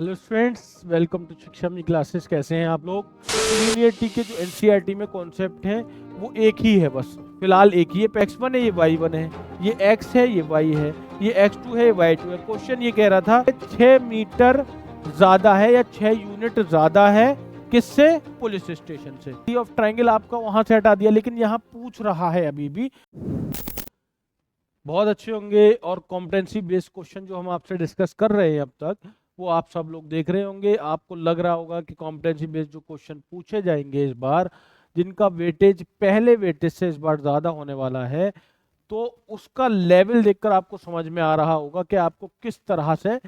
Hello students, welcome to शिक्षा में classes. कैसे हैं आप लोग? लीनियरिटी के जो एनसीईआरटी में कॉन्सेप्ट हैं वो एक ही है, बस फिलहाल एक ही है। x1 है, ये y1 है, ये x है, ये y है, ये x2 है, ये y2 है। क्वेश्चन ये कह रहा था 6 मीटर ज़्यादा है या 6 यूनिट ज़्यादा है, किससे? पुलिस स्टेशन से। टी ऑफ ट्राइंगल आपका वहाँ से हटा दिया, लेकिन यहाँ पूछ रहा है अभी भी। बहुत अच्छे होंगे और कॉम्प्रेहेंसिव बेस्ड क्वेश्चन जो हम आपसे डिस्कस कर रहे हैं अब तक, वो आप सब लोग देख रहे होंगे। आपको लग रहा होगा कि कॉम्प्रेहेंसिव बेस्ड जो क्वेश्चन पूछे जाएंगे इस बार, जिनका वेटेज पहले वेटेज से इस बार ज़्यादा होने वाला है, तो उसका लेवल देखकर आपको समझ में आ रहा होगा कि आपको किस तरह से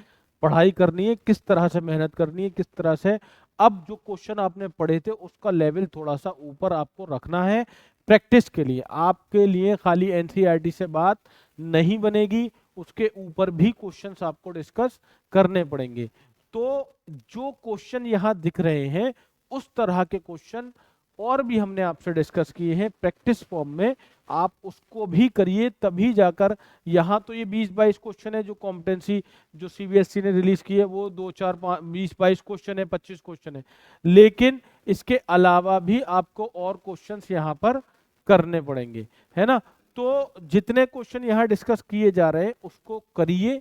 पढ़ाई करनी है, किस तरह से मेहनत करनी है, किस तरह से अब जो क्वेश्चन आपने पढ़े थे उसका लेवल थोड़ा सा ऊपर आपको रखना है प्रैक्टिस के लिए। आपके लिए खाली एनसीईआरटी से बात नहीं बनेगी, उसके ऊपर भी क्वेश्चंस आपको डिस्कस करने पड़ेंगे। तो जो क्वेश्चन यहाँ दिख रहे हैं उस तरह के क्वेश्चन और भी हमने आपसे डिस्कस किए हैं प्रैक्टिस फॉर्म में, आप उसको भी करिए, तभी जाकर यहाँ तो ये 20-22 क्वेश्चन है जो कॉम्पिटेंसी जो सीबीएसई ने रिलीज की है, वो 2 4 5 20-22 क्वेश्चन है, 25 क्वेश्चन है, लेकिन इसके अलावा भी आपको और क्वेश्चंस यहाँ पर करने पड़ेंगे, है ना। तो जितने क्वेश्चन यहाँ डिस्कस किए जा रहे हैं उसको करिए,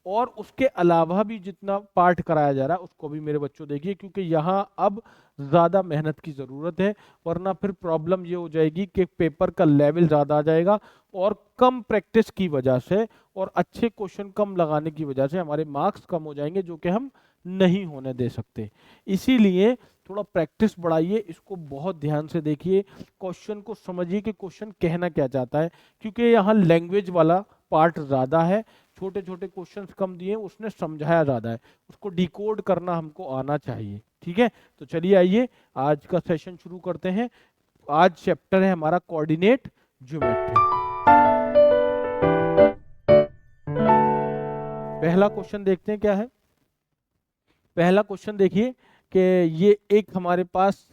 और उसके अलावा भी जितना पार्ट कराया जा रहा है उसको भी मेरे बच्चों देखिए, क्योंकि यहाँ अब ज़्यादा मेहनत की ज़रूरत है, वरना फिर प्रॉब्लम ये हो जाएगी कि पेपर का लेवल ज़्यादा आ जाएगा और कम प्रैक्टिस की वजह से और अच्छे क्वेश्चन कम लगाने की वजह से हमारे मार्क्स कम हो जाएंगे, जो कि हम नहीं होने दे सकते। इसीलिए थोड़ा प्रैक्टिस बढ़ाइए, इसको बहुत ध्यान से देखिए, क्वेश्चन को समझिए कि क्वेश्चन कहना क्या चाहता है, क्योंकि यहाँ लैंग्वेज वाला पार्ट ज़्यादा है, छोटे छोटे क्वेश्चंस कम दिए, उसने समझाया ज़्यादा है, उसको डिकोड करना हमको आना चाहिए। ठीक है, तो चलिए आइए आज का सेशन शुरू करते हैं। आज चैप्टर है हमारा कोऑर्डिनेट ज्योमेट्री। पहला क्वेश्चन देखते हैं क्या है। पहला क्वेश्चन देखिए कि ये एक हमारे पास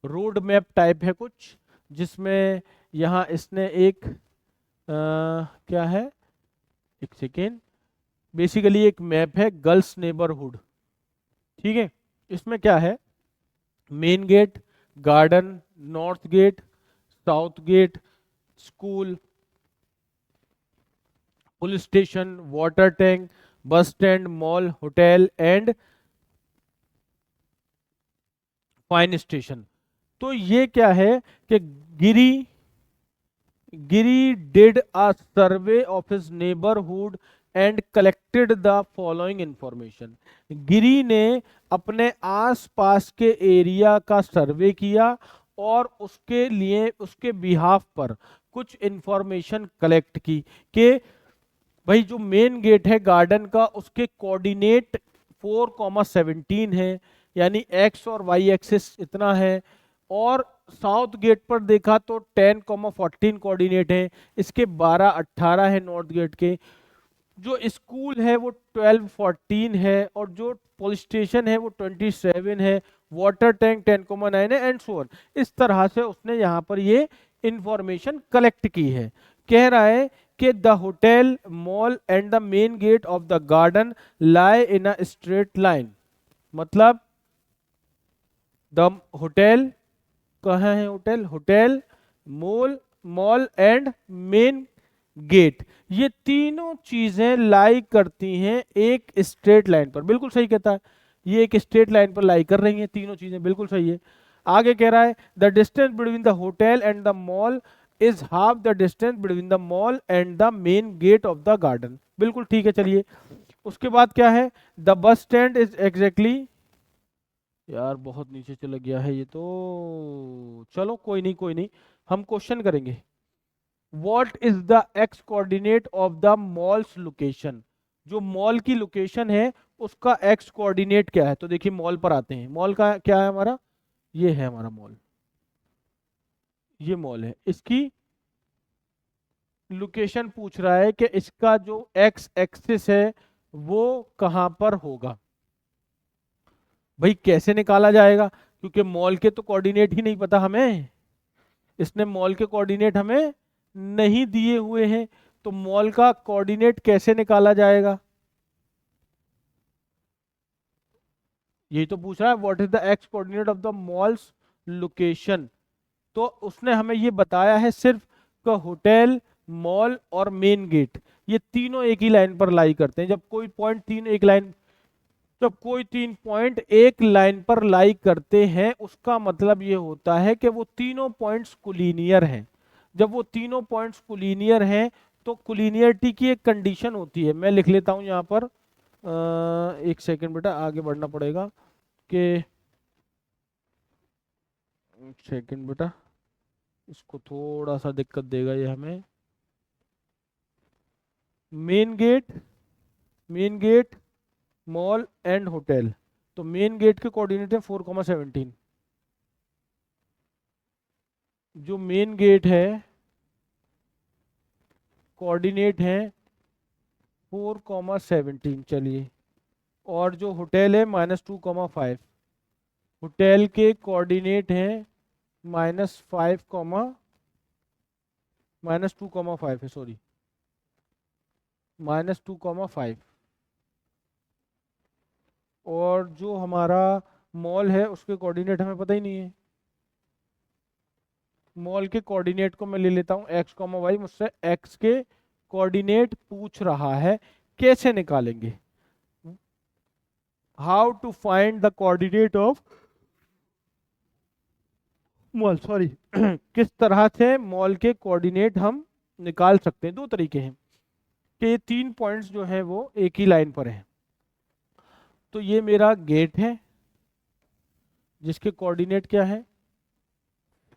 रोड मैप टाइप है कुछ, जिसमें यहाँ इसने एक क्या है, एक सेकेंड, बेसिकली एक मैप है गर्ल्स नेबरहुड। ठीक है, इसमें क्या है, main gate, garden, north gate, south gate, school, police station, water tank, bus stand, mall, hotel and fine station. तो ये क्या है कि Giri Giri did a survey of his neighbourhood and collected the following information. Giri ने अपने आसपास के एरिया का सर्वे किया और उसके लिए उसके बिहाफ पर कुछ इंफॉर्मेशन कलेक्ट की कि भाई जो मेन गेट है गार्डन का, उसके कोऑर्डिनेट 4,17 है, यानी एक्स और वाई एक्सिस इतना है, और साउथ गेट पर देखा तो 10,14 कोऑर्डिनेट है, इसके 12-18 है नॉर्थ गेट के, जो स्कूल है वो 12-14 है, और जो पुलिस स्टेशन है वो 27 है, वाटर टैंक 10,9 है, एंड सो ऑन। इस तरह से उसने यहाँ पर ये इंफॉर्मेशन कलेक्ट की है। कह रहा है कि the hotel, mall and the main gate of the garden lie in a straight line. मतलब द होटल, कहाँ है hotel, hotel, mall, mall and main gate, ये तीनों चीजें लाई करती हैं एक स्ट्रेट लाइन पर। बिल्कुल सही कहता है, ये एक स्ट्रेट लाइन पर लाई कर रही हैं तीनों चीजें, बिल्कुल सही है। आगे कह रहा है the distance between the hotel and the mall is half the distance between the mall and the main gate of the garden. बिल्कुल ठीक है, चलिए। उसके बाद क्या है, the bus stand is exactly, यार बहुत नीचे चला गया है ये तो, चलो कोई नहीं कोई नहीं, हम क्वेश्चन करेंगे। What is the x coordinate of the malls location. जो मॉल की लोकेशन है उसका एक्स कोऑर्डिनेट क्या है। तो देखिए मॉल पर आते हैं, मॉल का क्या है हमारा, ये है हमारा मॉल, ये मॉल है, इसकी लोकेशन पूछ रहा है कि इसका जो एक्स एक्सिस है वो कहां पर होगा। भाई कैसे निकाला जाएगा, क्योंकि मॉल के तो कोऑर्डिनेट ही नहीं पता हमें, इसने मॉल के कोऑर्डिनेट हमें नहीं दिए हुए हैं, तो मॉल का कोऑर्डिनेट कैसे निकाला जाएगा। यही तो पूछ रहा है, what is the x coordinate of the malls location. तो उसने हमें ये बताया है सिर्फ कि होटल, मॉल और मेन गेट ये तीनों एक ही लाइन पर लाई करते हैं। जब कोई 3 पॉइंट एक लाइन पर लाई करते हैं उसका मतलब ये होता है कि वो तीनों पॉइंट्स कोलिनियर हैं। जब वो तीनों पॉइंट्स कोलिनियर हैं तो कोलिनियरिटी की एक कंडीशन होती है, मैं लिख लेता हूं यहाँ पर। एक सेकंड बेटा, आगे बढ़ना पड़ेगा कि, एक सेकंड बेटा, इसको थोड़ा सा दिक्कत देगा ये हमें। Main gate, main gate, mall and hotel. तो मेन गेट के कोऑर्डिनेट है 4,17। जो मेन गेट है कोऑर्डिनेट है 4,17, चलिए। और जो होटल है -2,5। होटल के कोऑर्डिनेट हैं -2,5 है, सॉरी, -2,5। और जो हमारा मॉल है उसके कोऑर्डिनेट हमें पता ही नहीं है। मॉल के कोऑर्डिनेट को मैं ले लेता हूं x, y। मुझसे x के कोऑर्डिनेट पूछ रहा है, कैसे निकालेंगे? How to find the coordinate of mall, sorry किस तरह से मॉल के कोऑर्डिनेट हम निकाल सकते हैं? दो तरीके हैं कि ये 3 पॉइंट्स जो है वो एक ही लाइन पर हैं। तो ये मेरा गेट है जिसके कोऑर्डिनेट क्या है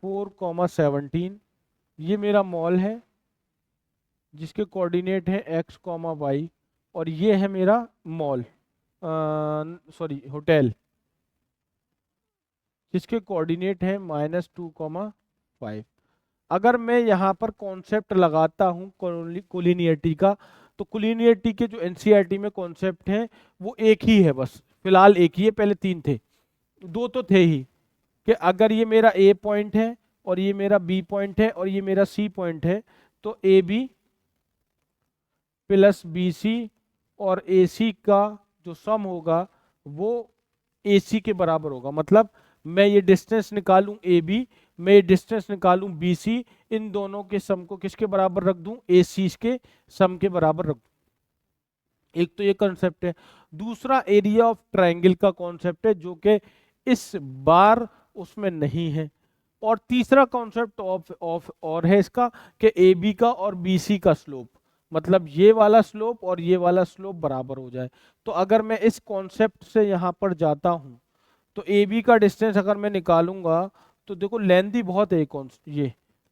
4,17। ये मेरा मॉल है जिसके कोऑर्डिनेट है x, y। और ये है मेरा मॉल, सॉरी होटल, जिसके कोऑर्डिनेट है -2,5। अगर मैं यहाँ पर कॉन्सेप्ट लगाता हूँ कोलिनियरिटी का, तो कोलिनियरिटी के जो एनसीईआरटी में कॉन्सेप्ट हैं वो एक ही है, बस फिलहाल एक ही है। पहले 3 थे, 2 तो थे ही, कि अगर ये मेरा ए पॉइंट है और ये मेरा बी पॉइंट है और ये मेरा सी पॉइंट है, तो A B plus B C और ए सी का जो सम होगा वो ए सी के बराबर होगा। मतलब मैं ये डिस्टेंस निकालूं ए बी, मैं ये डिस्टेंस निकालूं बी सी, इन दोनों के सम को किसके बराबर रख दूं? ए सी के सम के बराबर रख दूं। एक तो ये कॉन्सेप्ट है। दूसरा एरिया ऑफ ट्रायंगल का कॉन्सेप्ट है जो कि इस बार उसमें नहीं है। और तीसरा कॉन्सेप्ट ऑफ और है इसका कि ए बी का और बी सी का स्लोप, मतलब ये वाला स्लोप और ये वाला स्लोप बराबर हो जाए। तो अगर मैं इस कॉन्सेप्ट से यहाँ पर जाता हूँ तो ए बी का डिस्टेंस अगर मैं निकालूंगा तो देखो लेंथ ही बहुत है ये,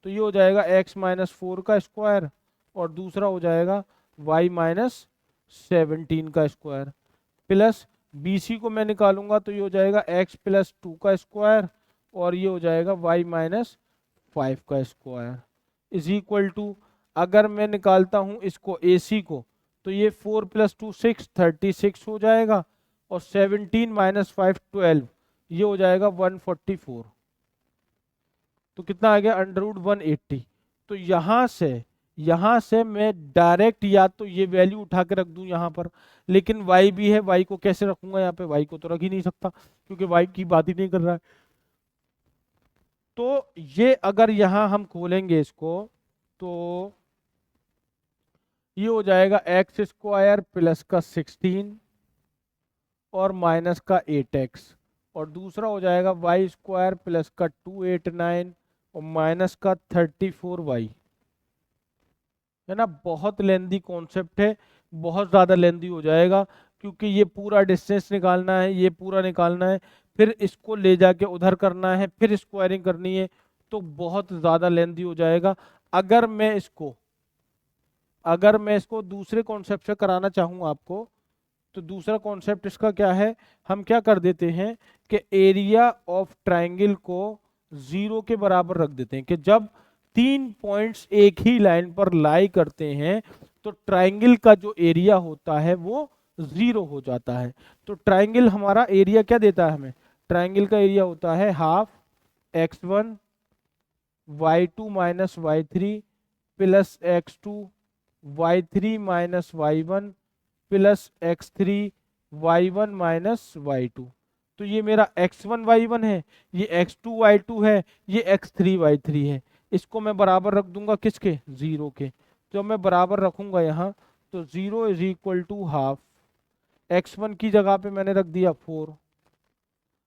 तो ये हो जाएगा x-4 का स्क्वायर और दूसरा हो जाएगा y-17 का स्क्वायर, प्लस बी सी को मैं निकालूंगा तो ये हो जाएगा x+2 का स्क्वायर और ये हो जाएगा y-5 का स्क्वायर इज इक्वल टू, अगर मैं निकालता हूं इसको ए सी को, तो ये 4 + 2 6, 36 हो जाएगा और 17 - 5 12, ये हो जाएगा 144। तो कितना आ गया? √180। तो यहां से मैं डायरेक्ट या तो ये वैल्यू उठा के रख दूं यहां पर, लेकिन y भी है, y को कैसे रखूंगा? यहाँ पे y को तो रख ही नहीं सकता क्योंकि y की बात ही नहीं कर रहा है। तो ये अगर यहां हम खोलेंगे इसको तो ये हो जाएगा x² प्लस का 16 और माइनस का 8x, और दूसरा हो जाएगा y² प्लस का 289 और माइनस का 34y। है ना? बहुत लेंदी कॉन्सेप्ट है, बहुत ज़्यादा लेंदी हो जाएगा क्योंकि ये पूरा डिस्टेंस निकालना है, ये पूरा निकालना है, फिर इसको ले जाके उधर करना है, फिर स्क्वायरिंग करनी है, तो बहुत ज़्यादा लेंदी हो जाएगा। अगर मैं इसको दूसरे कॉन्सेप्ट से कराना चाहूँ आपको, तो दूसरा कॉन्सेप्ट इसका क्या है, हम क्या कर देते हैं कि एरिया ऑफ ट्राइंगल को 0 के बराबर रख देते हैं कि जब 3 पॉइंट्स एक ही लाइन पर लाई करते हैं तो ट्राइंगल का जो एरिया होता है वो 0 हो जाता है। तो ट्राइंगल हमारा एरिया क्या देता है हमें? ट्राइंगल का एरिया होता है half x1 y2 - y3 plus x2 y3 - y1 plus x3 y1 - y2। तो ये मेरा x1 y1 है, ये x2 y2 है, ये x3 y3 है। इसको मैं बराबर रख दूंगा किसके, 0 के। जब मैं बराबर रखूंगा यहाँ, तो 0 is equal to half, x1 की जगह पे मैंने रख दिया 4,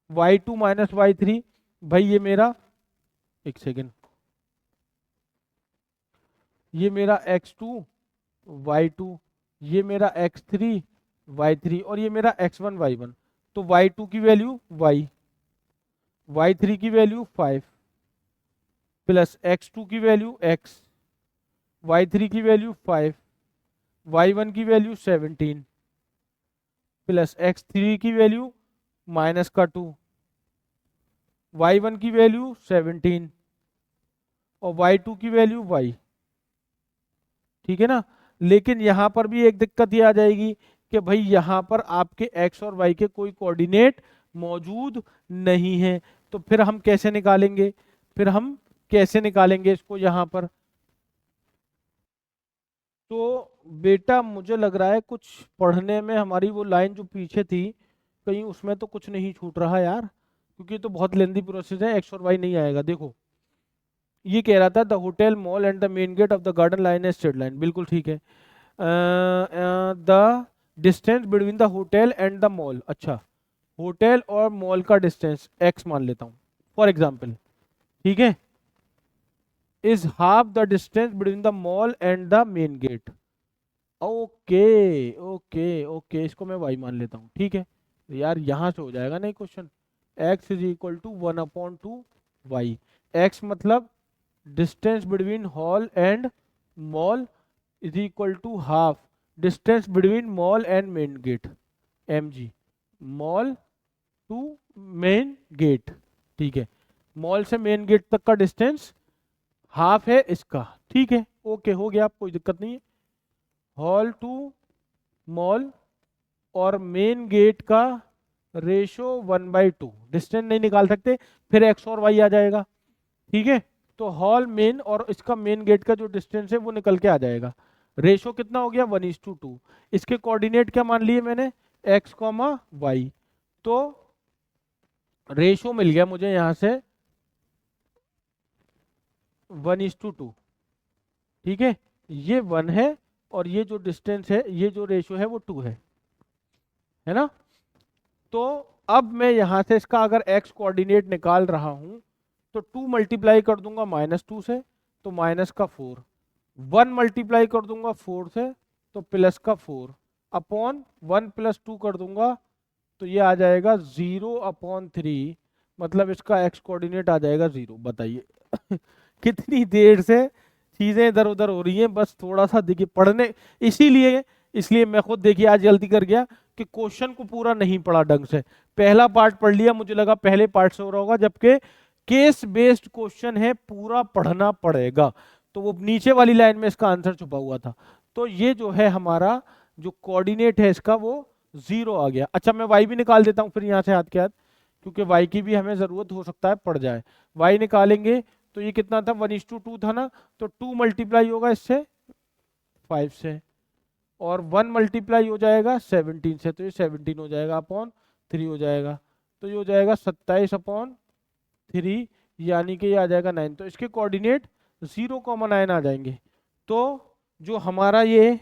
y2 माइनस y3, भाई ये मेरा, एक सेकेंड, ये मेरा x2 y2, ये मेरा x3 y3, और ये मेरा x1 y1। तो y2 की वैल्यू y3 की वैल्यू 5, प्लस x2 की वैल्यू x, y3 की वैल्यू 5, y1 की वैल्यू 17, प्लस x3 की वैल्यू माइनस का 2, y1 की वैल्यू 17 और y2 की वैल्यू y। ठीक है ना। लेकिन यहां पर भी एक दिक्कत ये आ जाएगी कि भाई यहां पर आपके x और y के कोई कोऑर्डिनेट मौजूद नहीं है। तो फिर हम कैसे निकालेंगे, इसको यहां पर। तो बेटा मुझे लग रहा है कुछ पढ़ने में हमारी वो लाइन जो पीछे थी, कहीं उसमें तो कुछ नहीं छूट रहा यार, क्योंकि ये तो बहुत लेंदी प्रोसेस है, एक्स और वाई नहीं आएगा। देखो ये कह रहा था the hotel mall and the main gate of the garden line है स्ट्रेट लाइन, बिल्कुल ठीक है। The distance between the hotel and the mall, अच्छा होटल और मॉल का डिस्टेंस एक्स मान लेता हूँ फॉर एग्जाम्पल, ठीक है, is half the distance between the mall and the main gate. Okay okay okay, इसको मैं वाई मान लेता हूँ, ठीक है। यार यहाँ से हो जाएगा नहीं question, X is equal to 1/2 Y. X मतलब distance between hall and mall is equal to half distance between mall and main gate, M G, mall to main gate, ठीक है। मॉल से मेन गेट तक का distance half है इसका, ठीक है, ओके हो गया, कोई दिक्कत नहीं है। हॉल टू मॉल और मेन गेट का रेशो 1/2, डिस्टेंस नहीं निकाल सकते, फिर एक्स और वाई आ जाएगा, ठीक है। तो हॉल मेन और इसका मेन गेट का जो डिस्टेंस है वो निकल के आ जाएगा। रेशो कितना हो गया, 1:2। इसके कोऑर्डिनेट क्या मान लिए मैंने, एक्स कॉमा वाई। तो रेशो मिल गया मुझे यहां से 1:2, ठीक है। ये 1 है और ये जो डिस्टेंस है, ये जो रेशो है वो 2 है ना। तो अब मैं यहां से इसका अगर x कोऑर्डिनेट निकाल रहा हूं, तो 2 मल्टीप्लाई कर दूंगा -2 से, तो माइनस का 4, 1 मल्टीप्लाई कर दूंगा 4 से, तो प्लस का 4 अपॉन 1 + 2 कर दूंगा, तो ये आ जाएगा 0/3, मतलब इसका x कोऑर्डिनेट आ जाएगा 0। बताइए कितनी देर से चीजें इधर उधर हो रही हैं, बस थोड़ा सा देखिए पढ़ने, इसीलिए इसलिए मैं खुद देखिए आज गलती कर गया कि क्वेश्चन को पूरा नहीं पढ़ा ढंग से। पहला पार्ट पढ़ लिया, मुझे लगा पहले पार्ट से हो रहा होगा, जबकि केस बेस्ड क्वेश्चन है, पूरा पढ़ना पड़ेगा। तो वो नीचे वाली लाइन में इसका आंसर छुपा हुआ था। तो ये जो है हमारा जो कोऑर्डिनेट है इसका वो 0 आ गया। अच्छा मैं y भी निकाल देता हूँ फिर यहाँ से हाथ के हाथ, क्योंकि y की भी हमें जरूरत हो सकता है पड़ जाए। y निकालेंगे तो ये कितना था, 1:2 था ना, तो 2 मल्टीप्लाई होगा इससे 5 से, और 1 मल्टीप्लाई हो जाएगा 17 से, तो ये 17 हो जाएगा अपॉन 3 हो जाएगा, तो ये हो जाएगा 27/3, यानी कि ये आ जाएगा 9। तो इसके कोऑर्डिनेट 0,9 आ जाएंगे। तो जो हमारा ये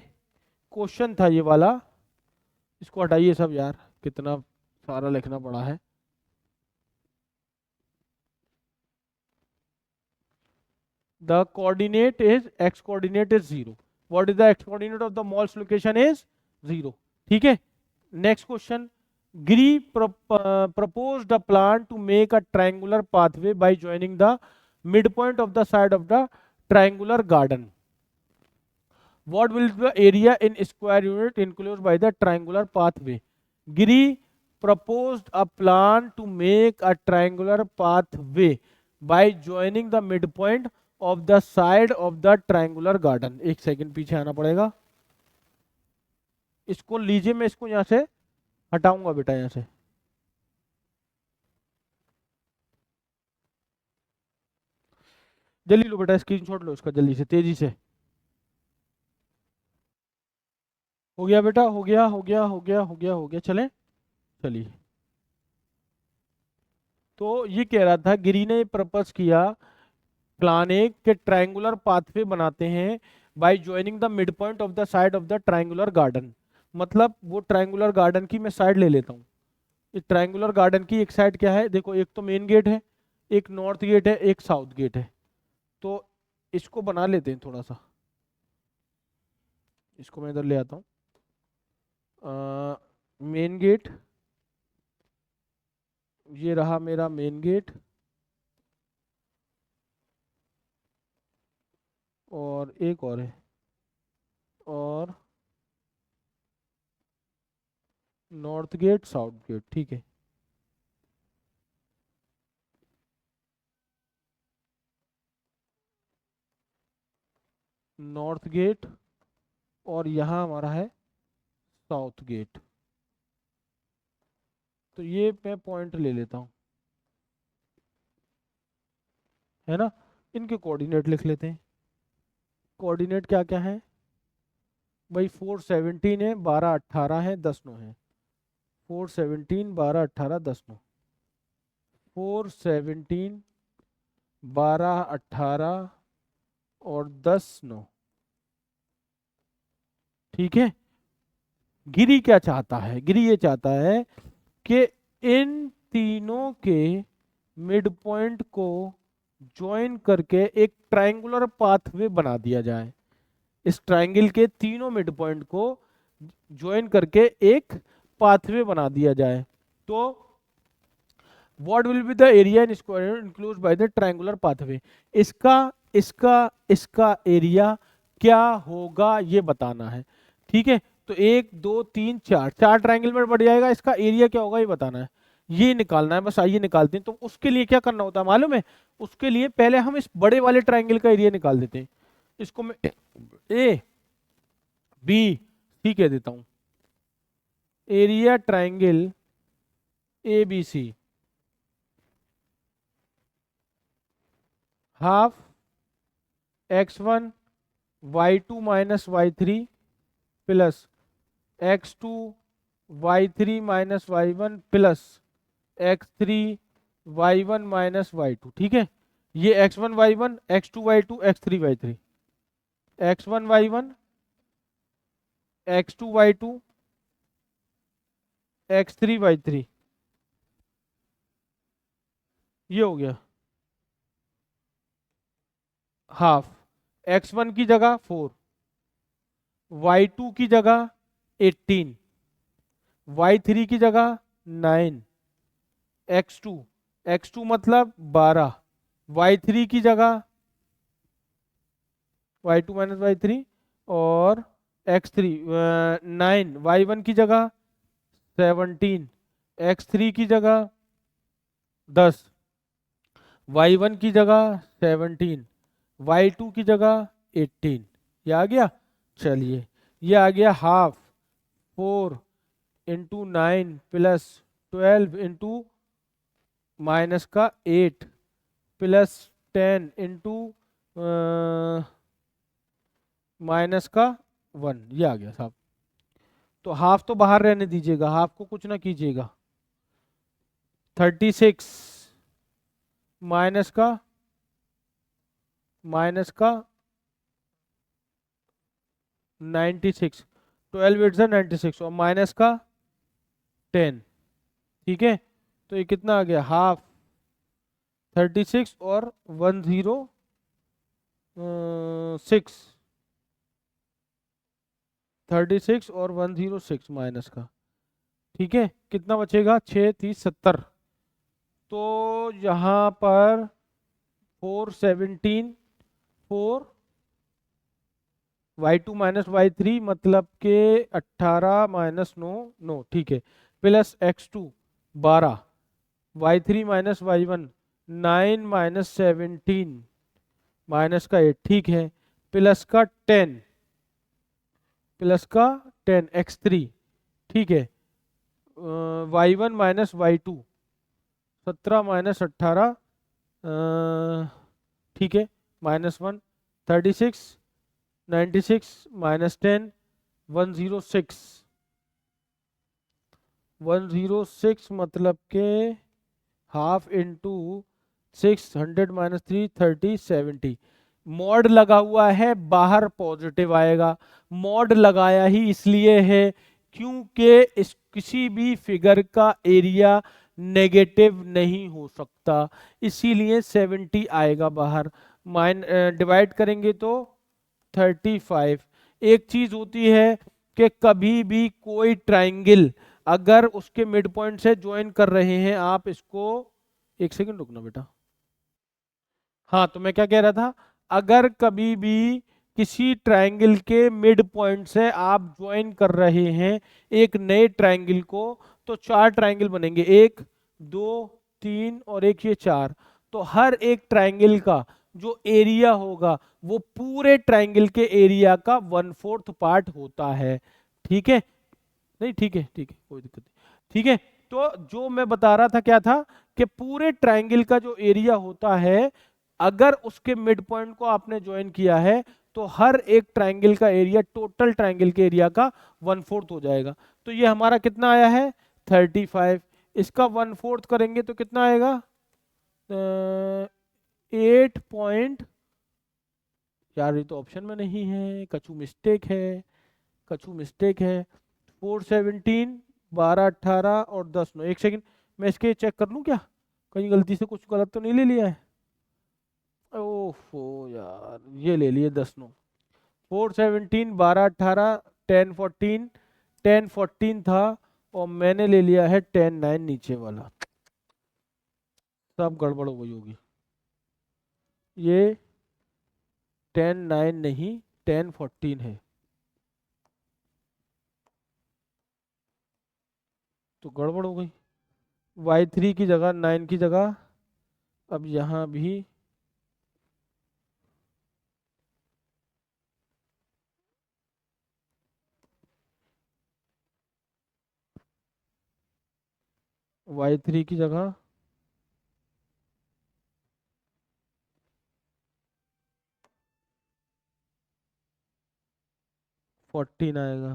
क्वेश्चन था ये वाला, इसको हटाइए सब यार, कितना सारा लिखना पड़ा है। The coordinate is x coordinate is 0. What is the x coordinate of the mall's location is 0. ठीक है। Next question. Giri proposed a plan to make a triangular pathway by joining the midpoint of the side of the triangular garden. What will be the area in square unit enclosed by the triangular pathway? Giri proposed a plan to make a triangular pathway by joining the midpoint of the side of the triangular garden. एक second पीछे आना पड़ेगा, इसको लीजिए, मैं इसको यहां से हटाऊंगा बेटा, यहां से जल्दी लो बेटा, स्क्रीनशॉट लो इसका जल्दी से, तेजी से। हो गया बेटा, हो गया हो गया हो गया हो गया हो गया, चले चलिए। तो ये कह रहा था, गिरी ने प्रपोज किया प्लान ए के ट्रायंगुलर पाथवे बनाते हैं bye joining the mid point of the side of the triangular garden. मतलब वो ट्रायंगुलर गार्डन की मैं साइड ले लेता हूँ। इस ट्रायंगुलर गार्डन की एक साइड क्या है, देखो, एक तो मेन गेट है, एक नॉर्थ गेट है, एक साउथ गेट है। तो इसको बना लेते हैं थोड़ा सा, इसको मैं इधर ले आता हूँ। मेन गेट, ये रहा मेरा मेन गेट, और एक और है, और नॉर्थ गेट, साउथ गेट, ठीक है। नॉर्थ गेट, और यहाँ हमारा है साउथ गेट। तो ये मैं पॉइंट ले लेता हूँ, है ना। इनके कोऑर्डिनेट लिख लेते हैं। कोऑर्डिनेट क्या क्या है भाई, 417 है, 12 18 है, 10 9 है। 417 12 18 10 9, 417 12 18 और 10 9, ठीक है। गिरी क्या चाहता है, गिरी ये चाहता है कि इन तीनों के मिड पॉइंट को ज्वाइन करके एक ट्रायंगुलर पाथवे बना दिया जाए। इस ट्रायंगल के तीनों मिड पॉइंट को ज्वाइन करके एक पाथवे बना दिया जाए। तो what will be the area in square enclose by the triangular pathway, इसका इसका इसका एरिया क्या होगा ये बताना है, ठीक है। तो 1 2 3 4 चार ट्रायंगल में बढ़ जाएगा, इसका एरिया क्या होगा ये बताना है, ये निकालना है। बस आइए निकालते हैं। तो उसके लिए क्या करना होता है मालूम है, उसके लिए पहले हम इस बड़े वाले ट्रायंगल का एरिया निकाल देते हैं। इसको मैं ए बी सी कह देता हूं, area triangle A B C, half x1 y2 minus y3 plus x2 y3 minus y1 plus x3 y1 minus y2, ठीक है। ये x1 y1 x2 y2 x3 y3, x1 y1 x2 y2 x3 y3, ये हो गया half. x1 की जगह 4, y2 की जगह 18, y3 की जगह 9, x2 x2 मतलब 12, y3 की जगह y2 माइनस y3, और x3 9, y1 की जगह 17, x3 की जगह 10, y1 की जगह 17, y2 की जगह 18। ये आ गया। चलिए, ये आ गया half 4 into 9 plus 12 into minus का 8 प्लस 10 इंटू माइनस का 1, ये आ गया साहब। तो हाफ तो बाहर रहने दीजिएगा, हाफ को कुछ ना कीजिएगा। 36 माइनस का 96, 12 इट्स 96 और माइनस का 10, ठीक है। तो ये कितना आ गया, हाफ 36 और 106, 36 और 106 माइनस का, ठीक है। कितना बचेगा, 6 30 70। तो यहाँ पर 417 4 y2 माइनस y3 मतलब के 18 माइनस 9 9, ठीक है, plus x2 12, y3 minus y1 9 minus 17 minus का 8, ठीक है, प्लस का 10 x3, ठीक है, y1 माइनस y2 17 माइनस 18, ठीक है, -1 36 96 माइनस 10 106 106 मतलब के हाफ इंटू 600 माइनस 3 30 70। मॉड लगा हुआ है, बाहर पॉजिटिव आएगा। मॉड लगाया ही इसलिए है क्योंकि इस किसी भी फिगर का एरिया नेगेटिव नहीं हो सकता, इसीलिए 70 आएगा बाहर। डिवाइड करेंगे तो 35। एक चीज होती है कि कभी भी कोई ट्राइंगल अगर उसके मिड पॉइंट से ज्वाइन कर रहे हैं, आप इसको, एक सेकंड रुकना बेटा। हाँ, तो मैं क्या कह रहा था, अगर कभी भी किसी ट्राइंगल के मिड पॉइंट से आप ज्वाइन कर रहे हैं एक नए ट्राइंगल को, तो चार ट्राइंगल बनेंगे, एक, दो, तीन और एक ये चार। तो हर एक ट्राइंगल का जो एरिया होगा वो पूरे ट्राइंगल के एरिया का 1/4 पार्ट होता है। ठीक है? नहीं, ठीक है, ठीक है, कोई दिक्कत नहीं। ठीक है, तो जो मैं बता रहा था क्या था, कि पूरे ट्राइंगल का जो एरिया होता है, अगर उसके मिड पॉइंट को आपने ज्वाइन किया है तो हर एक ट्राइंगल का एरिया टोटल ट्राइंगल के एरिया का 1/4 हो जाएगा। तो ये हमारा कितना आया है, 35। इसका 1/4 करेंगे तो कितना आएगा, 8 यार ये तो ऑप्शन में नहीं है, कछु मिस्टेक है, कछु मिस्टेक है। 417, 12 18 और 10 9। एक सेकंड, मैं इसके चेक कर लूं क्या, कहीं गलती से कुछ गलत तो नहीं ले लिया है। ओफो यार, ये ले लिए 10 9। 417, 12 18, 10 14, 10 14 था और मैंने ले लिया है 10 9 नीचे वाला। सब गड़बड़ हो गई होगी, ये 10 9 नहीं 10 14 है, तो गड़बड़ हो गई। Y3 की जगह 9 की जगह, अब यहाँ भी Y3 की जगह 14 आएगा।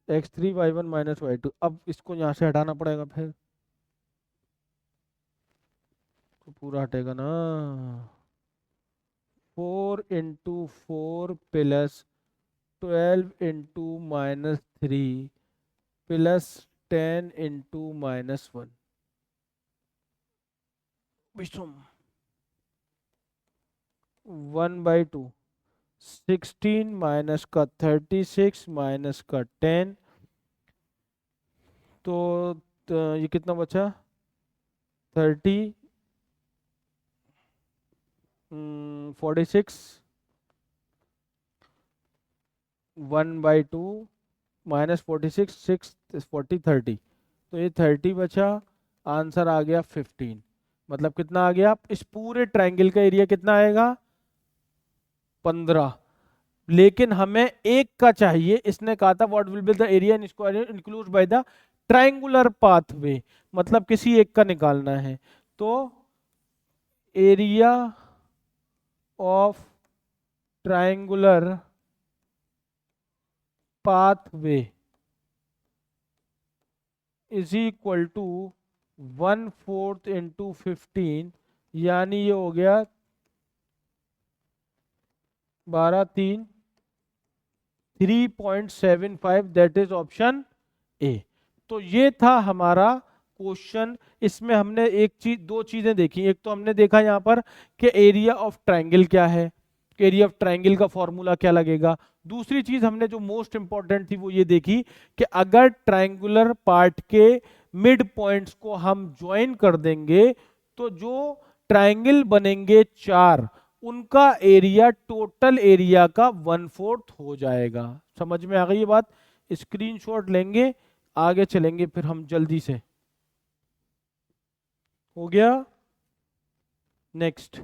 X3 Y1 - Y2, अब इसको यहाँ से हटाना पड़ेगा फिर, तो पूरा हटेगा ना। 4 × 4 प्लस 12 × -3 प्लस 10 × -1 विषम 1/2। 16 माइनस का 36 माइनस का 10, तो ये कितना बचा, 30 46 1/2 -46 6 40 30, तो ये 30 बचा। आंसर आ गया 15। मतलब कितना आ गया, इस पूरे ट्राइंगल का एरिया कितना आएगा, 15। लेकिन हमें एक का चाहिए, इसने कहा था what will be the area in square include by the triangular pathway, मतलब किसी एक का निकालना है। तो area of triangular pathway is equal to 1/4 into 15, यानी ये हो गया 12 3 3.75, दैट इज ऑप्शन ए। तो ये था हमारा क्वेश्चन। इसमें हमने एक चीज, दो चीजें देखी। एक तो हमने देखा यहाँ पर कि एरिया ऑफ ट्राइंगल क्या है, एरिया ऑफ ट्राइंगल का फॉर्मूला क्या लगेगा। दूसरी चीज हमने जो मोस्ट इंपॉर्टेंट थी वो ये देखी कि अगर ट्राइंगुलर पार्ट के मिड पॉइंट्स को हम ज्वाइन कर देंगे तो जो ट्राइंगल बनेंगे चार, उनका एरिया टोटल एरिया का 1/4 हो जाएगा। समझ में आ गई ये बात? स्क्रीनशॉट लेंगे, आगे चलेंगे फिर हम जल्दी से। हो गया? Next,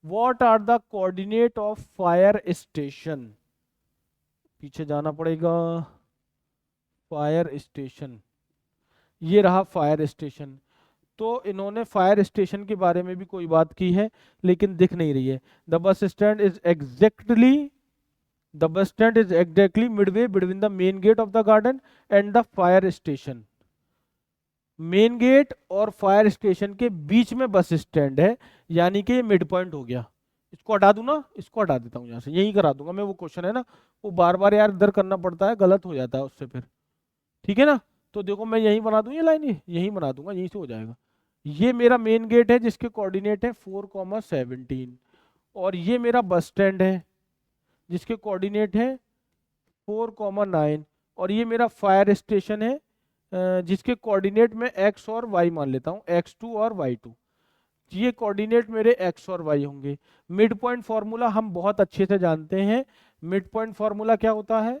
what are the coordinate of fire station? पीछे जाना पड़ेगा। फायर स्टेशन, ये रहा फायर स्टेशन। तो इन्होंने फायर स्टेशन के बारे में भी कोई बात की है लेकिन दिख नहीं रही है। The bus stand is exactly The bus stand is exactly midway between the main gate of the garden and the fire station. Main gate और फायर स्टेशन के बीच में बस स्टैंड है, यानी कि ये मिड पॉइंट हो गया। इसको हटा दूं ना, इसको हटा देता हूँ यहाँ से, यही करा दूंगा मैं। वो क्वेश्चन है ना, वो बार बार यार इधर करना पड़ता है, गलत हो जाता है उससे फिर। ठीक है ना, तो देखो मैं यही बना दूं, ये लाइन यही बना दूंगा, यहीं से हो जाएगा। ये मेरा मेन गेट है जिसके कोऑर्डिनेट है 4,17, और ये मेरा बस स्टैंड है जिसके कोऑर्डिनेट है 4,9, और ये मेरा फायर स्टेशन है जिसके कोऑर्डिनेट में एक्स और वाई मान लेता हूँ, x2 और y2। ये कोऑर्डिनेट मेरे एक्स और वाई होंगे। मिड पॉइंट फॉर्मूला हम बहुत अच्छे से जानते हैं। मिड पॉइंट फॉर्मूला क्या होता है?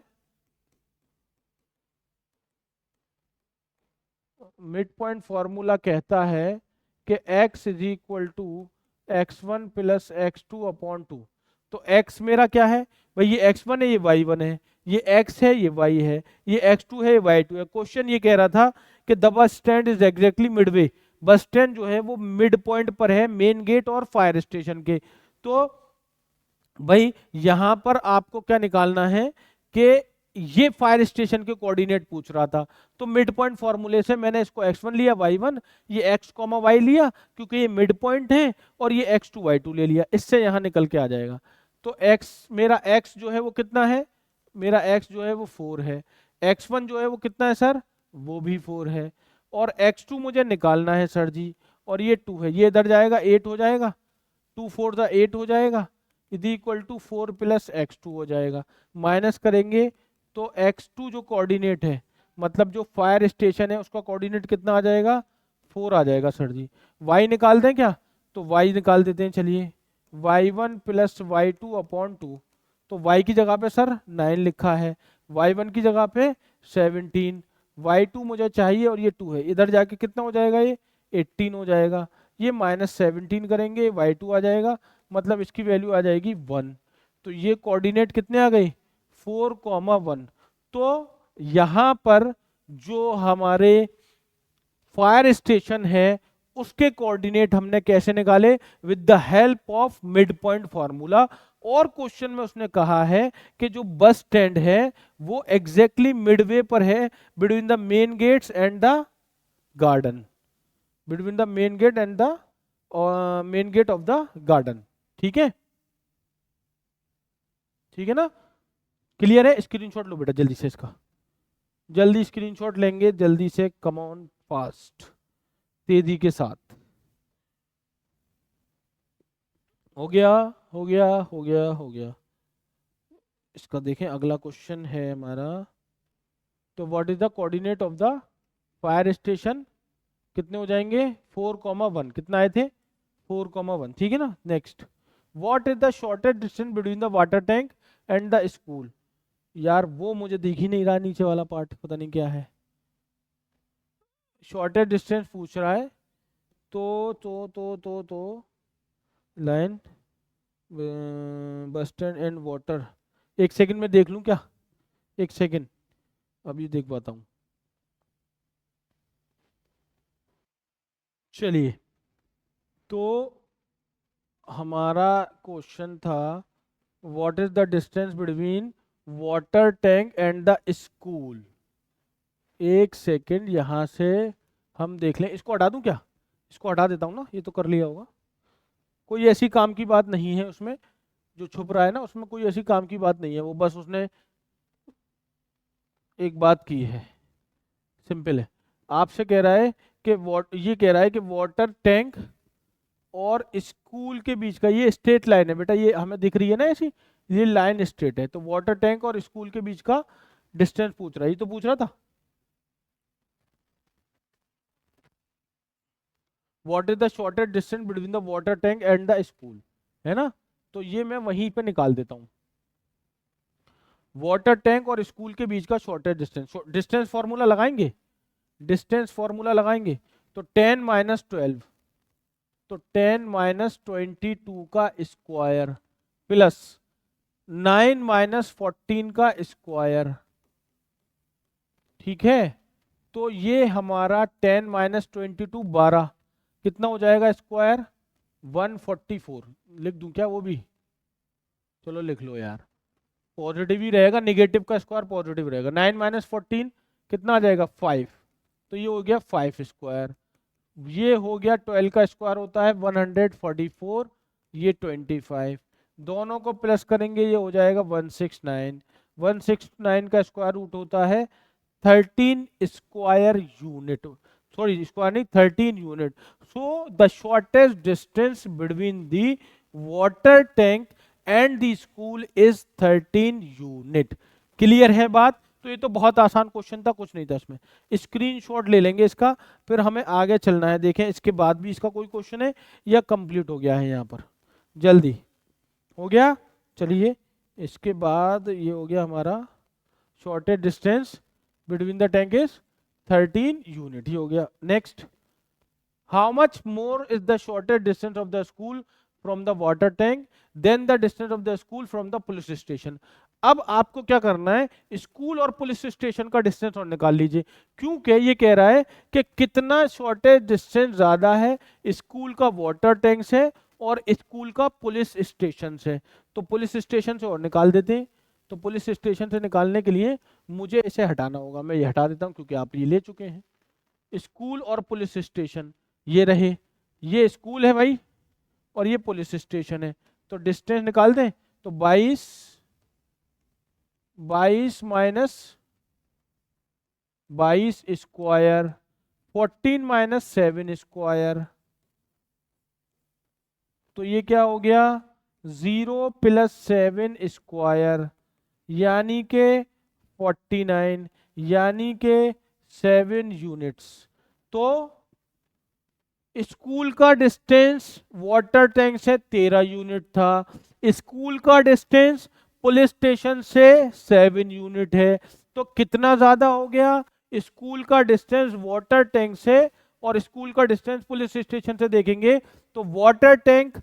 मिड पॉइंट फॉर्मूला कहता है कि x is equal to x1 plus x2 upon 2। तो x मेरा क्या है भाई? ये x1 है, ये y1 है, ये x है, ये y है, ये x2 है, ये y2 है। क्वेश्चन ये कह रहा था कि the bus stand is exactly Midway. Bus stand जो है वो मिड पॉइंट पर है मेन गेट और फायर स्टेशन के। तो भाई यहां पर आपको क्या निकालना है कि ये फायर स्टेशन के कोऑर्डिनेट पूछ रहा था, तो मिड पॉइंट फॉर्मूले से मैंने इसको x1 लिया, y1, ये x कॉमा y लिया क्योंकि ये मिड पॉइंट है, और ये x2 y2 ले लिया। इससे यहां निकल के आ जाएगा। तो x, मेरा x जो है वो कितना है? मेरा x जो है वो 4 है। x1 जो है वो कितना है सर? वो भी 4 है। और x2 मुझे निकालना है सर जी, और ये 2 है, ये इधर जाएगा 8 हो जाएगा, 2 4 द 8 हो जाएगा, is equal to 4 plus x2 हो जाएगा। माइनस करेंगे तो x2 जो कोऑर्डिनेट है, मतलब जो फायर स्टेशन है उसका कोऑर्डिनेट कितना आ जाएगा? 4 आ जाएगा सर जी। y निकाल दें क्या? तो y निकाल देते हैं, चलिए। y1 प्लस y2 अपॉन 2, तो y की जगह पे सर 9 लिखा है, y1 की जगह पे 17, y2 मुझे चाहिए और ये 2 है, इधर जाके कितना हो जाएगा? ये 18 हो जाएगा। ये -17 करेंगे, y2 आ जाएगा, मतलब इसकी वैल्यू आ जाएगी 1। तो ये कोऑर्डिनेट कितने आ गए? 4,1। तो यहां पर जो हमारे फायर स्टेशन है उसके कोऑर्डिनेट हमने कैसे निकाले? With the help of mid point formula. और क्वेश्चन में उसने कहा है कि जो बस स्टैंड है वो एग्जैक्टली मिडवे पर है between the main gates and the garden, between the main gate and the main gate of the garden. ठीक है, ठीक है ना? क्लियर है? स्क्रीनशॉट लो बेटा जल्दी से इसका, जल्दी स्क्रीनशॉट लेंगे जल्दी से, कम ऑन फास्ट, तेजी के साथ। हो गया, हो गया, हो गया, हो गया। इसका देखें, अगला क्वेश्चन है हमारा। तो what is the coordinate of the fire station? कितने हो जाएंगे? 4,1। कितना आए थे? 4,1। ठीक है ना? Next, what is the shortest distance between the water tank and the school? यार वो मुझे दिख ही नहीं रहा, नीचे वाला पार्ट पता नहीं क्या है। शॉर्टेस्ट डिस्टेंस पूछ रहा है, तो line, bus stand and water. एक सेकंड में देख लूं क्या? एक सेकंड, अभी देख पाता हूँ। चलिए, तो हमारा क्वेश्चन था what is the distance between water tank and the school. एक सेकंड, यहाँ से हम देख लें। इसको हटा दूं क्या? इसको हटा देता हूँ ना, ये तो कर लिया होगा। कोई ऐसी काम की बात नहीं है उसमें, जो छुप रहा है ना उसमें कोई ऐसी काम की बात नहीं है, वो बस उसने एक बात की है, सिंपल है। आपसे कह रहा है कि ये कह रहा है कि वाटर टैंक और स्कूल के बीच का, ये स्ट्रेट लाइन है बेटा, ये हमें दिख रही है ना ऐसी, ये लाइन स्ट्रेट है। तो वाटर टैंक और स्कूल के बीच का डिस्टेंस पूछ रहा है, ये तो पूछ रहा था। What is the shortest distance between the water tank and the school, है ना? तो ये मैं वहीं पे निकाल देता हूँ। वाटर टैंक और स्कूल के बीच का शॉर्टेस्ट डिस्टेंस, डिस्टेंस फॉर्मूला लगाएंगे, डिस्टेंस फॉर्मूला लगाएंगे। तो 10 माइनस 12, तो 10 माइनस 22 का स्क्वायर प्लस 9 माइनस 14 का स्क्वायर। ठीक है, तो ये हमारा 10 माइनस 22 12, कितना हो जाएगा स्क्वायर? 144। लिख दूं क्या वो भी? चलो लिख लो यार, पॉजिटिव ही रहेगा, निगेटिव का स्क्वायर पॉजिटिव रहेगा। 9 माइनस 14 कितना आ जाएगा? 5। तो ये हो गया 5 स्क्वायर। ये हो गया 12 का स्क्वायर होता है 144, ये 25, दोनों को प्लस करेंगे ये हो जाएगा 169। 169 का स्क्वायर रूट होता है 13 स्क्वायर यूनिट, सॉरी स्क्वायर नहीं 13 unit. So the shortest distance between the water tank and the school is 13 unit. Clear है बात? तो ये तो बहुत आसान क्वेश्चन था, कुछ नहीं था इसमें। स्क्रीनशॉट ले लेंगे इसका, फिर हमें आगे चलना है। देखें इसके बाद भी इसका कोई क्वेश्चन है या कंप्लीट हो गया है यहाँ पर? जल्दी हो गया। चलिए इसके बाद ये हो गया हमारा shortest distance between the tank is 13 unit, ये हो गया। Next, how much more is the shortest distance of the school from the water tank than the distance of the school from the police station. अब आपको क्या करना है, school और police station का डिस्टेंस और निकाल लीजिए, क्योंकि ये कह रहा है कि कितना शॉर्टेज डिस्टेंस ज्यादा है स्कूल का वाटर टैंक से और स्कूल का पुलिस स्टेशन से। तो पुलिस स्टेशन से और निकाल देते हैं। तो पुलिस स्टेशन से निकालने के लिए मुझे इसे हटाना होगा, मैं ये हटा देता हूं क्योंकि आप ये ले चुके हैं। स्कूल और पुलिस स्टेशन ये रहे, ये स्कूल है भाई और ये पुलिस स्टेशन है। तो डिस्टेंस निकाल दें, तो 22 माइनस 22 स्क्वायर 14 माइनस 7 स्क्वायर, तो ये क्या हो गया 0 प्लस 7 स्क्वायर यानी के 49 यानी के 7 यूनिट्स। तो स्कूल का डिस्टेंस वाटर टैंक से 13 यूनिट था, स्कूल का डिस्टेंस पुलिस स्टेशन से 7 यूनिट है। तो कितना ज्यादा हो गया, स्कूल का डिस्टेंस वाटर टैंक से और स्कूल का डिस्टेंस पुलिस स्टेशन से देखेंगे तो वाटर टैंक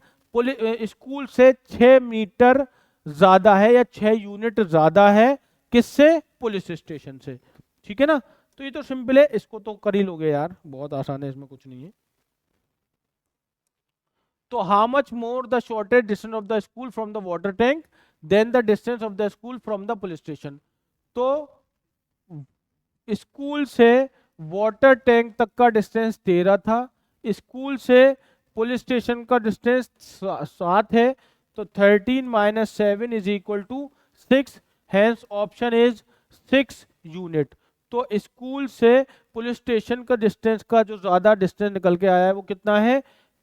स्कूल से 6 मीटर ज्यादा है या 6 यूनिट ज्यादा है, किससे? पुलिस स्टेशन से। ठीक है ना? तो ये तो सिंपल है, इसको तो कर ही लोगे यार, बहुत आसान है, इसमें कुछ नहीं है। तो how much more the shortest distance of the school from the water tank than the distance of the school from the police station. तो स्कूल से वाटर टैंक तक का डिस्टेंस 13 था, स्कूल से पुलिस स्टेशन का डिस्टेंस 7 है। तो 13 minus 7 is equal to 6, hence option is 6 unit. तो स्कूल से पुलिस स्टेशन का डिस्टेंस का जो ज्यादा डिस्टेंस निकल के आया है वो कितना है,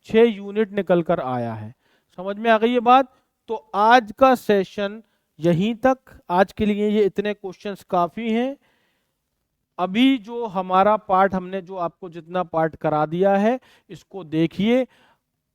6 यूनिट निकल कर आया है। समझ में आ गई ये बात? तो आज का सेशन यहीं तक, आज के लिए ये इतने क्वेश्चंस काफी हैं। अभी जो हमारा पार्ट हमने जो आपको जितना पार्ट करा दिया है इसको देखिए।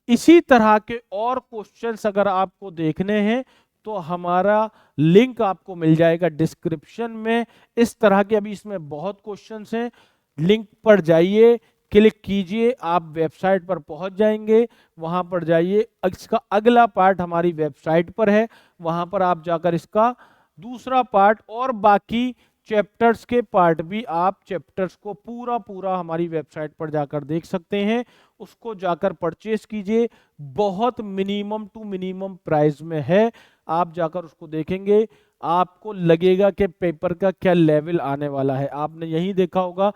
इसी तरह के और क्वेश्चंस अगर आपको देखने हैं तो हमारा लिंक आपको मिल जाएगा डिस्क्रिप्शन में। इस तरह के अभी इसमें बहुत क्वेश्चंस हैं, लिंक पर जाइए, क्लिक कीजिए, आप वेबसाइट पर पहुंच जाएंगे। वहां पर जाइए, इसका अगला पार्ट हमारी वेबसाइट पर है, वहां पर आप जाकर इसका दूसरा पार्ट और बाकी चैप्टर्स के पार्ट भी आप चैप्टर्स को पूरा पूरा हमारी वेबसाइट पर जाकर देख सकते हैं। उसको जाकर परचेस कीजिए, बहुत मिनिमम टू मिनिमम प्राइस में है। आप जाकर उसको देखेंगे, आपको लगेगा कि पेपर का क्या लेवल आने वाला है। आपने यही देखा होगा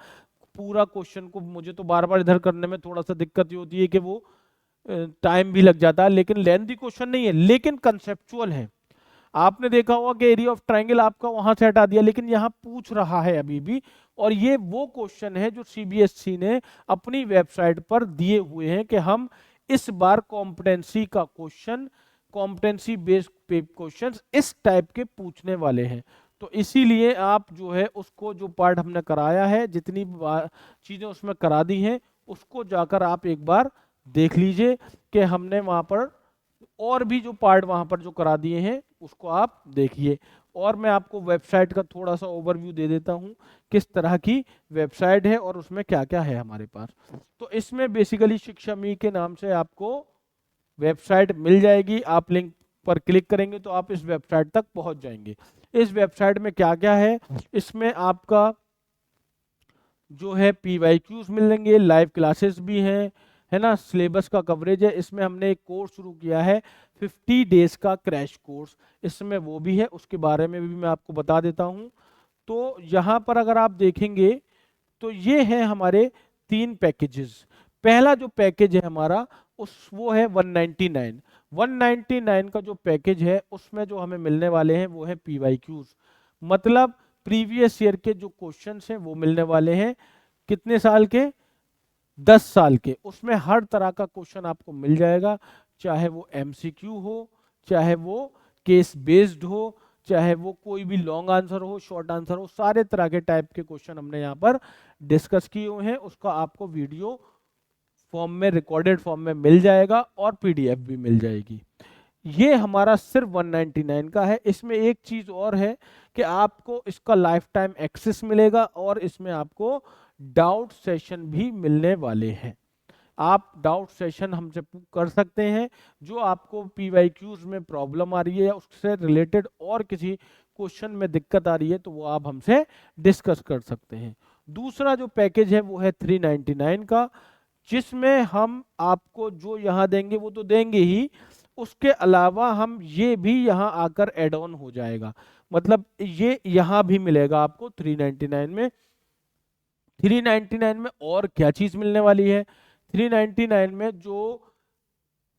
पूरा क्वेश्चन को, मुझे तो बार बार इधर करने में थोड़ा सा दिक्कत होती है कि वो टाइम भी लग जाता है, लेकिन लेंथी क्वेश्चन नहीं है, लेकिन कंसेप्चुअल है। आपने देखा होगा कि एरिया ऑफ ट्रायंगल आपका वहां से हटा दिया, लेकिन यहाँ पूछ रहा है अभी भी। और ये वो क्वेश्चन है जो सीबीएसई ने अपनी वेबसाइट पर दिए हुए हैं कि हम इस बार कॉम्पिटेंसी का क्वेश्चन, कॉम्पिटेंसी बेस्ड क्वेश्चन इस टाइप के पूछने वाले हैं। तो इसीलिए आप जो है उसको, जो पार्ट हमने कराया है, जितनी चीजें उसमें करा दी हैं, उसको जाकर आप एक बार देख लीजिए कि हमने वहां पर और भी जो पार्ट वहां पर जो करा दिए हैं उसको आप देखिए। और मैं आपको वेबसाइट का थोड़ा सा ओवरव्यू दे देता हूं, किस तरह की वेबसाइट है और उसमें क्या क्या है हमारे पास। तो इसमें बेसिकली शिक्षा मी के नाम से आपको वेबसाइट मिल जाएगी, आप लिंक पर क्लिक करेंगे तो आप इस वेबसाइट तक पहुंच जाएंगे। इस वेबसाइट में क्या क्या है, इसमें आपका जो है PYQs मिलेंगे, लाइव क्लासेस भी हैं, है ना, सिलेबस का कवरेज है। इसमें हमने एक कोर्स शुरू किया है 50 डेज का क्रैश कोर्स, इसमें वो भी है, उसके बारे में भी मैं आपको बता देता हूं। तो यहाँ पर अगर आप देखेंगे तो ये है हमारे 3 पैकेजेस। पहला जो पैकेज है हमारा वो है 199। 199 का जो पैकेज है उसमें जो हमें मिलने वाले हैं वो है PYQs, मतलब प्रीवियस ईयर के जो क्वेश्चंस हैं वो मिलने वाले हैं। कितने साल के? 10 साल के। उसमें हर तरह का क्वेश्चन आपको मिल जाएगा, चाहे वो MCQ हो, चाहे वो केस बेस्ड हो, चाहे वो कोई भी लॉन्ग आंसर हो, शॉर्ट आंसर हो, सारे तरह के टाइप के क्वेश्चन हमने यहाँ पर डिस्कस किए हुए हैं। उसका आपको वीडियो फॉर्म में, रिकॉर्डेड फॉर्म में मिल जाएगा और PDF भी मिल जाएगी। ये हमारा सिर्फ 199 का है। इसमें एक चीज और है कि आपको इसका लाइफ टाइम एक्सेस मिलेगा और इसमें आपको डाउट सेशन भी मिलने वाले हैं। आप डाउट सेशन हमसे कर सकते हैं, जो आपको PYQs में प्रॉब्लम आ रही है या उससे रिलेटेड और किसी क्वेश्चन में दिक्कत आ रही है तो वो आप हमसे डिस्कस कर सकते हैं। दूसरा जो पैकेज है वो है 399 का, जिसमें हम आपको जो यहाँ देंगे वो तो देंगे ही, उसके अलावा हम ये भी यहाँ आकर एड ऑन हो जाएगा, मतलब ये यहाँ भी मिलेगा आपको 399 में। 399 में और क्या चीज मिलने वाली है? 399 में जो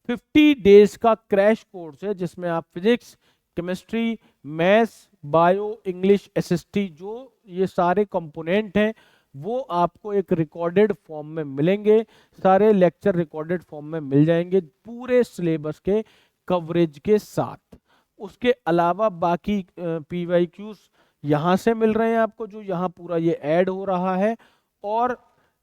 50 डेज का क्रैश कोर्स है, जिसमें आप physics, chemistry, maths, bio, English, SST, जो ये सारे कंपोनेंट हैं वो आपको एक रिकॉर्डेड फॉर्म में मिलेंगे। सारे लेक्चर रिकॉर्डेड फॉर्म में मिल जाएंगे पूरे सिलेबस के कवरेज के साथ। उसके अलावा बाकी PYQs यहाँ से मिल रहे हैं आपको, जो यहाँ पूरा ये ऐड हो रहा है, और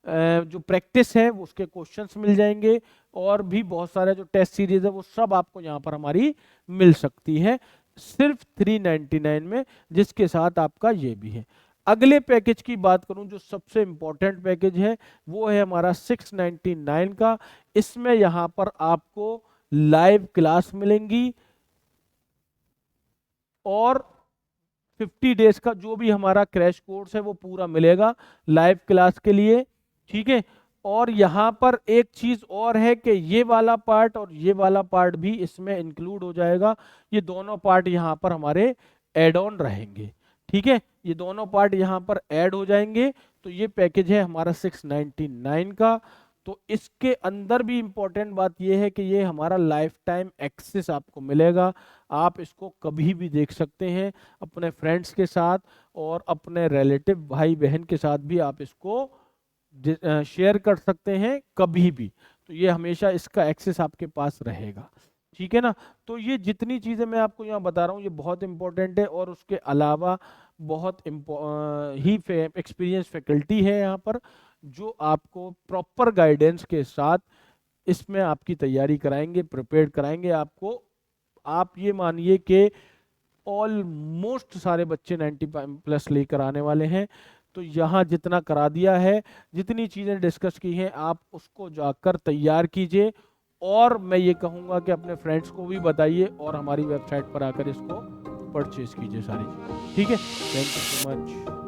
जो प्रैक्टिस है वो उसके क्वेश्चंस मिल जाएंगे, और भी बहुत सारे जो टेस्ट सीरीज है वो सब आपको यहाँ पर हमारी मिल सकती है सिर्फ 399 में, जिसके साथ आपका ये भी है। अगले पैकेज की बात करूं, जो सबसे इंपॉर्टेंट पैकेज है वो है हमारा 699 का। इसमें यहाँ पर आपको लाइव क्लास मिलेंगी और 50 डेज का जो भी हमारा क्रैश कोर्स है वो पूरा मिलेगा लाइव क्लास के लिए, ठीक है। और यहाँ पर एक चीज और है कि ये वाला पार्ट और ये वाला पार्ट भी इसमें इंक्लूड हो जाएगा। ये दोनों पार्ट यहाँ पर हमारे एड ऑन रहेंगे, ठीक है, ये दोनों पार्ट यहाँ पर ऐड हो जाएंगे। तो ये पैकेज है हमारा 699 का। तो इसके अंदर भी इंपॉर्टेंट बात ये है कि ये हमारा लाइफ टाइम एक्सेस आपको मिलेगा। आप इसको कभी भी देख सकते हैं अपने फ्रेंड्स के साथ, और अपने रिलेटिव भाई बहन के साथ भी आप इसको शेयर कर सकते हैं कभी भी। तो ये हमेशा इसका एक्सेस आपके पास रहेगा, ठीक है ना। तो ये जितनी चीज़ें मैं आपको यहाँ बता रहा हूँ ये बहुत इंपॉर्टेंट है, और उसके अलावा बहुत ही एक्सपीरियंस फैकल्टी है यहाँ पर, जो आपको प्रॉपर गाइडेंस के साथ इसमें आपकी तैयारी कराएंगे, प्रिपेयर कराएंगे आपको। आप ये मानिए कि ऑलमोस्ट सारे बच्चे 90+ लेकर आने वाले हैं। तो यहाँ जितना करा दिया है, जितनी चीज़ें डिस्कस की हैं, आप उसको जाकर तैयार कीजिए, और मैं ये कहूँगा कि अपने फ्रेंड्स को भी बताइए और हमारी वेबसाइट पर आकर इसको परचेज कीजिए सारी चीज़ें, ठीक है। Thank you so much.